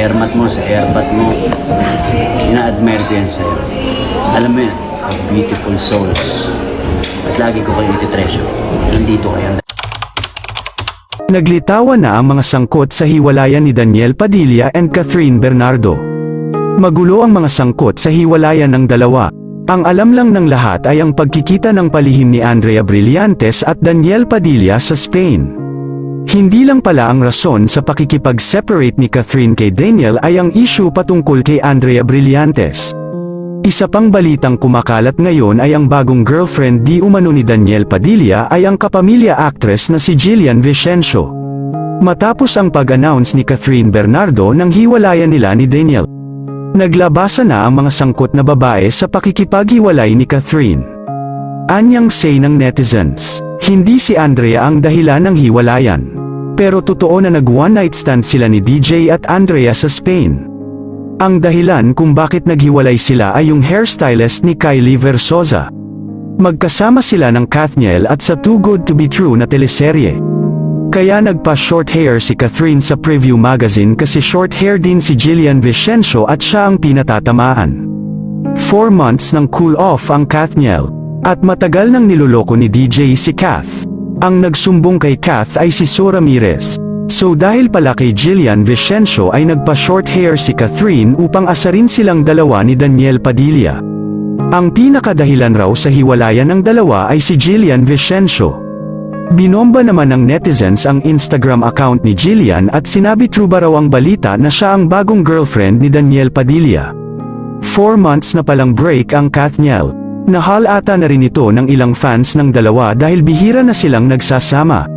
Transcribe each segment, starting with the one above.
airmat mo, sa airbat mo. Ina-admire ko yan sa'yo. Alam mo yan, beautiful souls. At lagi ko kayo iti-treasure. Nandito kayo. Naglitawan na ang mga sangkot sa hiwalayan ni Daniel Padilla and Catherine Bernardo. Magulo ang mga sangkot sa hiwalayan ng dalawa. Ang alam lang ng lahat ay ang pagkikita ng palihim ni Andrea Brillantes at Daniel Padilla sa Spain. Hindi lang pala ang rason sa pakikipag-separate ni Catherine kay Daniel ay ang issue patungkol kay Andrea Brillantes. Isa pang balitang kumakalat ngayon ay ang bagong girlfriend di umano ni Daniel Padilla ay ang kapamilya actress na si Jillian Vicencio. Matapos ang pag-announce ni Catherine Bernardo ng hiwalayan nila ni Daniel, naglabasa na ang mga sangkot na babae sa pakikipaghiwalay ni Catherine. Anyang say ng netizens, hindi si Andrea ang dahilan ng hiwalayan. Pero totoo na nag-one night stand sila ni DJ at Andrea sa Spain. Ang dahilan kung bakit naghiwalay sila ay yung hairstylist ni Kylie Versosa. Magkasama sila ng Kathniel at sa Too Good to Be True na teleserye. Kaya nagpa-short hair si Catherine sa Preview Magazine kasi short hair din si Jillian Vicencio at siya ang pinatatamaan. 4 months nang cool off ang Kathniel. At matagal nang niloloko ni DJ si Kath. Ang nagsumbong kay Kath ay si So Ramirez. So dahil pala kay Jillian Vicencio ay nagpa-short hair si Catherine upang asarin silang dalawa ni Daniel Padilla. Ang pinakadahilan raw sa hiwalayan ng dalawa ay si Jillian Vicencio. Binomba naman ng netizens ang Instagram account ni Jillian at sinabi true ba raw ang balita na siya ang bagong girlfriend ni Daniel Padilla. 4 months na palang break ang Kathniel. Nahal ata na rin ito ng ilang fans ng dalawa dahil bihira na silang nagsasama.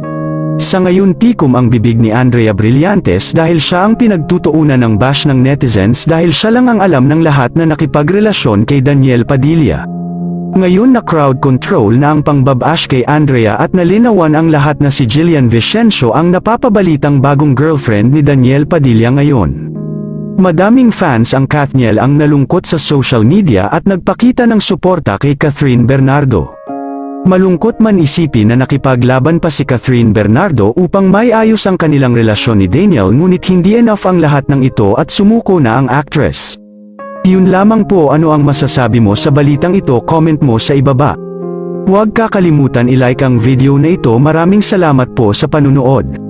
Sa ngayon tikom ang bibig ni Andrea Brillantes dahil siya ang pinagtutuunan ng bash ng netizens dahil siya lang ang alam ng lahat na nakipagrelasyon kay Daniel Padilla. Ngayon na crowd control na ang pangbabash kay Andrea at nalinawan ang lahat na si Jillian Vicencio ang napapabalitang bagong girlfriend ni Daniel Padilla ngayon. Madaming fans ang Kathniel ang nalungkot sa social media at nagpakita ng suporta kay Catherine Bernardo. Malungkot man isipin na nakipaglaban pa si Catherine Bernardo upang maiayos ang kanilang relasyon ni Daniel ngunit hindi enough ang lahat ng ito at sumuko na ang actress. Yun lamang po, ano ang masasabi mo sa balitang ito, comment mo sa ibaba. Huwag kakalimutan i-like ang video na ito. Maraming salamat po sa panunood.